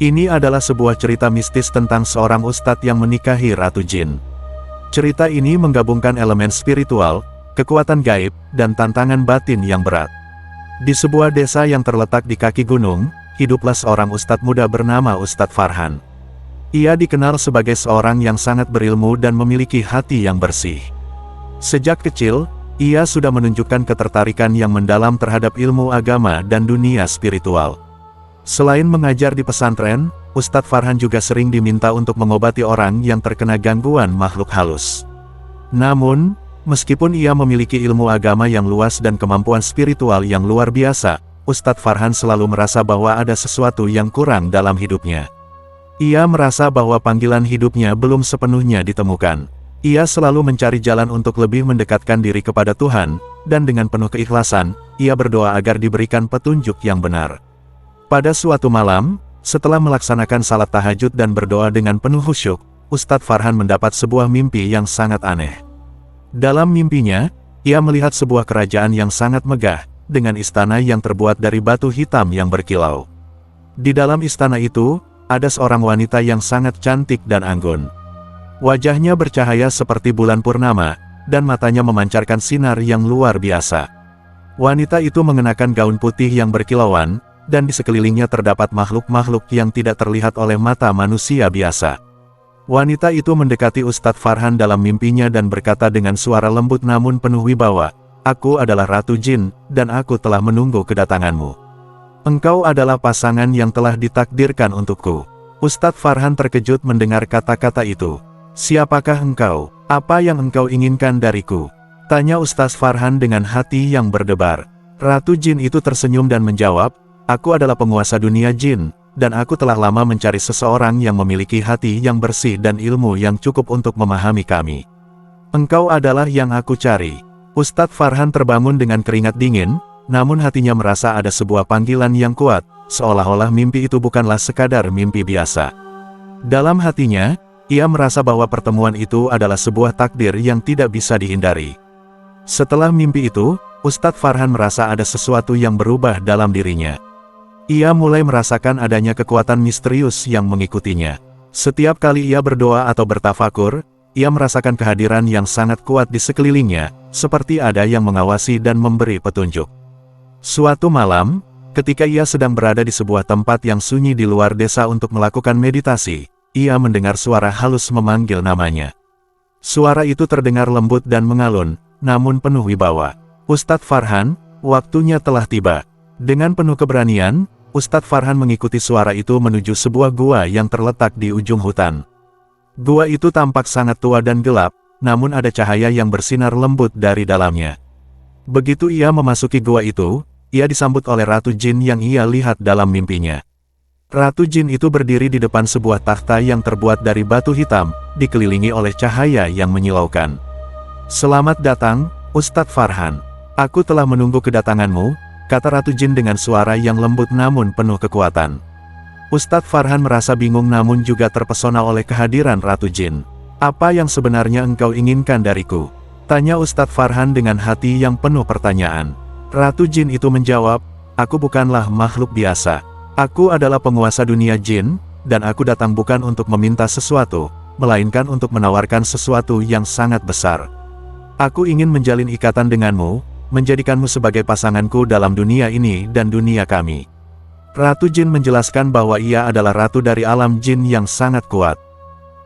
Ini adalah sebuah cerita mistis tentang seorang ustadz yang menikahi Ratu Jin. Cerita ini menggabungkan elemen spiritual, kekuatan gaib, dan tantangan batin yang berat. Di sebuah desa yang terletak di kaki gunung, hiduplah seorang ustadz muda bernama Ustadz Farhan. Ia dikenal sebagai seorang yang sangat berilmu dan memiliki hati yang bersih. Sejak kecil, ia sudah menunjukkan ketertarikan yang mendalam terhadap ilmu agama dan dunia spiritual. Selain mengajar di pesantren, Ustadz Farhan juga sering diminta untuk mengobati orang yang terkena gangguan makhluk halus. Namun, meskipun ia memiliki ilmu agama yang luas dan kemampuan spiritual yang luar biasa, Ustadz Farhan selalu merasa bahwa ada sesuatu yang kurang dalam hidupnya. Ia merasa bahwa panggilan hidupnya belum sepenuhnya ditemukan. Ia selalu mencari jalan untuk lebih mendekatkan diri kepada Tuhan, dan dengan penuh keikhlasan, ia berdoa agar diberikan petunjuk yang benar. Pada suatu malam, setelah melaksanakan salat tahajud dan berdoa dengan penuh khusyuk, Ustadz Farhan mendapat sebuah mimpi yang sangat aneh. Dalam mimpinya, ia melihat sebuah kerajaan yang sangat megah, dengan istana yang terbuat dari batu hitam yang berkilau. Di dalam istana itu, ada seorang wanita yang sangat cantik dan anggun. Wajahnya bercahaya seperti bulan purnama, dan matanya memancarkan sinar yang luar biasa. Wanita itu mengenakan gaun putih yang berkilauan, dan di sekelilingnya terdapat makhluk-makhluk yang tidak terlihat oleh mata manusia biasa. Wanita itu mendekati Ustadz Farhan dalam mimpinya dan berkata dengan suara lembut namun penuh wibawa, "Aku adalah Ratu Jin, dan aku telah menunggu kedatanganmu. Engkau adalah pasangan yang telah ditakdirkan untukku." Ustadz Farhan terkejut mendengar kata-kata itu. "Siapakah engkau? Apa yang engkau inginkan dariku?" tanya Ustadz Farhan dengan hati yang berdebar. Ratu Jin itu tersenyum dan menjawab, "Aku adalah penguasa dunia jin, dan aku telah lama mencari seseorang yang memiliki hati yang bersih dan ilmu yang cukup untuk memahami kami. Engkau adalah yang aku cari." Ustadz Farhan terbangun dengan keringat dingin, namun hatinya merasa ada sebuah panggilan yang kuat, seolah-olah mimpi itu bukanlah sekadar mimpi biasa. Dalam hatinya, ia merasa bahwa pertemuan itu adalah sebuah takdir yang tidak bisa dihindari. Setelah mimpi itu, Ustadz Farhan merasa ada sesuatu yang berubah dalam dirinya. Ia mulai merasakan adanya kekuatan misterius yang mengikutinya. Setiap kali ia berdoa atau bertafakur, ia merasakan kehadiran yang sangat kuat di sekelilingnya, seperti ada yang mengawasi dan memberi petunjuk. Suatu malam, ketika ia sedang berada di sebuah tempat yang sunyi di luar desa untuk melakukan meditasi, ia mendengar suara halus memanggil namanya. Suara itu terdengar lembut dan mengalun, namun penuh wibawa. "Ustadz Farhan, waktunya telah tiba." Dengan penuh keberanian, Ustadz Farhan mengikuti suara itu menuju sebuah gua yang terletak di ujung hutan. Gua itu tampak sangat tua dan gelap, namun ada cahaya yang bersinar lembut dari dalamnya. Begitu ia memasuki gua itu, ia disambut oleh Ratu Jin yang ia lihat dalam mimpinya. Ratu Jin itu berdiri di depan sebuah takhta yang terbuat dari batu hitam, dikelilingi oleh cahaya yang menyilaukan. "Selamat datang, Ustadz Farhan. Aku telah menunggu kedatanganmu," kata Ratu Jin dengan suara yang lembut namun penuh kekuatan. Ustadz Farhan merasa bingung namun juga terpesona oleh kehadiran Ratu Jin. "Apa yang sebenarnya engkau inginkan dariku?" tanya Ustadz Farhan dengan hati yang penuh pertanyaan. Ratu Jin itu menjawab, "Aku bukanlah makhluk biasa. Aku adalah penguasa dunia jin, dan aku datang bukan untuk meminta sesuatu, melainkan untuk menawarkan sesuatu yang sangat besar. Aku ingin menjalin ikatan denganmu, menjadikanmu sebagai pasanganku dalam dunia ini dan dunia kami." Ratu Jin menjelaskan bahwa ia adalah ratu dari alam jin yang sangat kuat.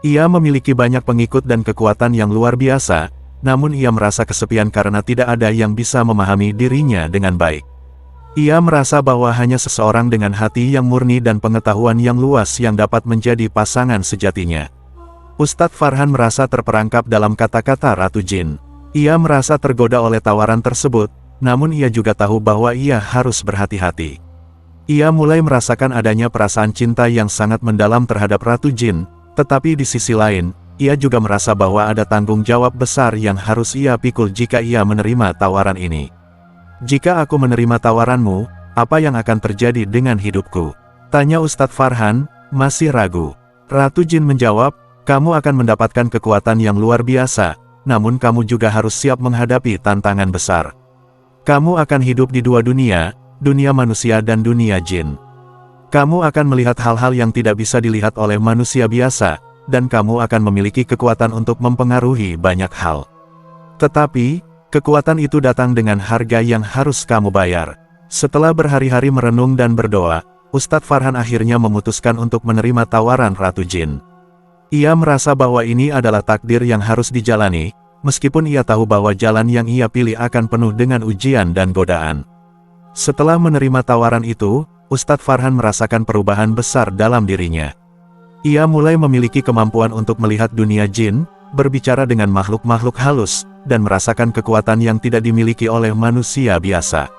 Ia memiliki banyak pengikut dan kekuatan yang luar biasa, namun ia merasa kesepian karena tidak ada yang bisa memahami dirinya dengan baik. Ia merasa bahwa hanya seseorang dengan hati yang murni dan pengetahuan yang luas yang dapat menjadi pasangan sejatinya. Ustadz Farhan merasa terperangkap dalam kata-kata Ratu Jin. Ia merasa tergoda oleh tawaran tersebut, namun ia juga tahu bahwa ia harus berhati-hati. Ia mulai merasakan adanya perasaan cinta yang sangat mendalam terhadap Ratu Jin, tetapi di sisi lain, ia juga merasa bahwa ada tanggung jawab besar yang harus ia pikul jika ia menerima tawaran ini. "Jika aku menerima tawaranmu, apa yang akan terjadi dengan hidupku?" tanya Ustadz Farhan, masih ragu. Ratu Jin menjawab, "Kamu akan mendapatkan kekuatan yang luar biasa, namun kamu juga harus siap menghadapi tantangan besar. Kamu akan hidup di dua dunia, dunia manusia dan dunia jin. Kamu akan melihat hal-hal yang tidak bisa dilihat oleh manusia biasa, dan kamu akan memiliki kekuatan untuk mempengaruhi banyak hal. Tetapi, kekuatan itu datang dengan harga yang harus kamu bayar. Setelah berhari-hari merenung dan berdoa, Ustadz Farhan akhirnya memutuskan untuk menerima tawaran Ratu Jin. Ia merasa bahwa ini adalah takdir yang harus dijalani, meskipun ia tahu bahwa jalan yang ia pilih akan penuh dengan ujian dan godaan. Setelah menerima tawaran itu, Ustadz Farhan merasakan perubahan besar dalam dirinya. Ia mulai memiliki kemampuan untuk melihat dunia jin, berbicara dengan makhluk-makhluk halus, dan merasakan kekuatan yang tidak dimiliki oleh manusia biasa.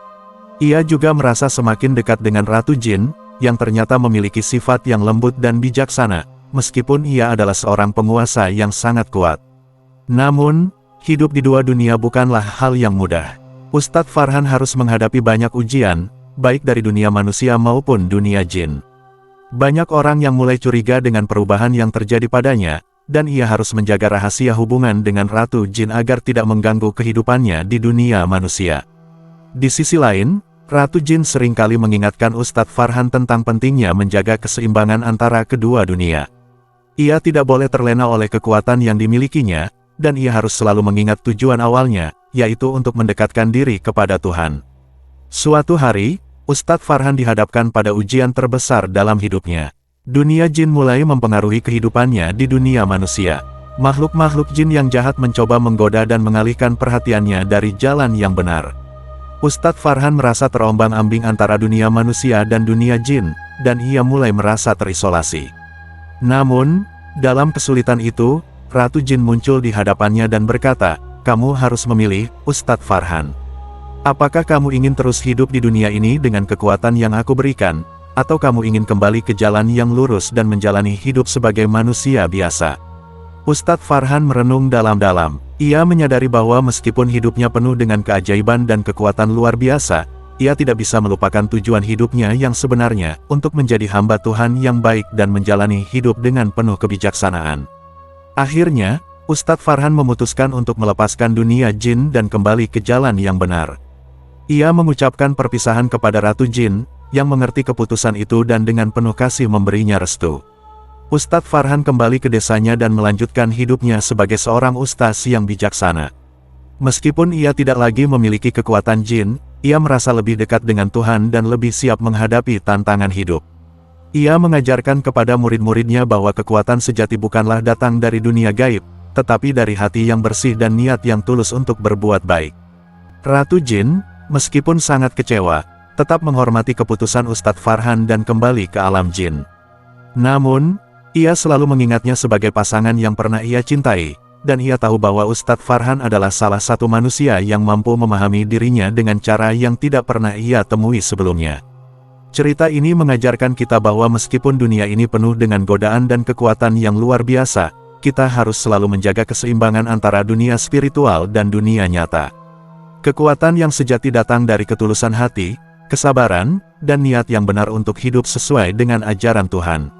Ia juga merasa semakin dekat dengan Ratu Jin, yang ternyata memiliki sifat yang lembut dan bijaksana, meskipun ia adalah seorang penguasa yang sangat kuat. Namun, hidup di dua dunia bukanlah hal yang mudah. Ustadz Farhan harus menghadapi banyak ujian, baik dari dunia manusia maupun dunia jin. Banyak orang yang mulai curiga dengan perubahan yang terjadi padanya, dan ia harus menjaga rahasia hubungan dengan Ratu Jin agar tidak mengganggu kehidupannya di dunia manusia. Di sisi lain, Ratu Jin seringkali mengingatkan Ustadz Farhan tentang pentingnya menjaga keseimbangan antara kedua dunia. Ia tidak boleh terlena oleh kekuatan yang dimilikinya, dan ia harus selalu mengingat tujuan awalnya, yaitu untuk mendekatkan diri kepada Tuhan. Suatu hari, Ustadz Farhan dihadapkan pada ujian terbesar dalam hidupnya. Dunia jin mulai mempengaruhi kehidupannya di dunia manusia. Makhluk-makhluk jin yang jahat mencoba menggoda dan mengalihkan perhatiannya dari jalan yang benar. Ustadz Farhan merasa terombang-ambing antara dunia manusia dan dunia jin, dan ia mulai merasa terisolasi. Namun, dalam kesulitan itu, Ratu Jin muncul di hadapannya dan berkata, "Kamu harus memilih, Ustadz Farhan. Apakah kamu ingin terus hidup di dunia ini dengan kekuatan yang aku berikan, atau kamu ingin kembali ke jalan yang lurus dan menjalani hidup sebagai manusia biasa?" Ustadz Farhan merenung dalam-dalam. Ia menyadari bahwa meskipun hidupnya penuh dengan keajaiban dan kekuatan luar biasa, ia tidak bisa melupakan tujuan hidupnya yang sebenarnya, untuk menjadi hamba Tuhan yang baik dan menjalani hidup dengan penuh kebijaksanaan. Akhirnya, Ustadz Farhan memutuskan untuk melepaskan dunia jin dan kembali ke jalan yang benar. Ia mengucapkan perpisahan kepada Ratu Jin, yang mengerti keputusan itu dan dengan penuh kasih memberinya restu. Ustadz Farhan kembali ke desanya dan melanjutkan hidupnya sebagai seorang ustaz yang bijaksana. Meskipun ia tidak lagi memiliki kekuatan jin, ia merasa lebih dekat dengan Tuhan dan lebih siap menghadapi tantangan hidup. Ia mengajarkan kepada murid-muridnya bahwa kekuatan sejati bukanlah datang dari dunia gaib, tetapi dari hati yang bersih dan niat yang tulus untuk berbuat baik. Ratu Jin, meskipun sangat kecewa, tetap menghormati keputusan Ustadz Farhan dan kembali ke alam jin. Namun, ia selalu mengingatnya sebagai pasangan yang pernah ia cintai, dan ia tahu bahwa Ustadz Farhan adalah salah satu manusia yang mampu memahami dirinya dengan cara yang tidak pernah ia temui sebelumnya. Cerita ini mengajarkan kita bahwa meskipun dunia ini penuh dengan godaan dan kekuatan yang luar biasa, kita harus selalu menjaga keseimbangan antara dunia spiritual dan dunia nyata. Kekuatan yang sejati datang dari ketulusan hati, kesabaran, dan niat yang benar untuk hidup sesuai dengan ajaran Tuhan.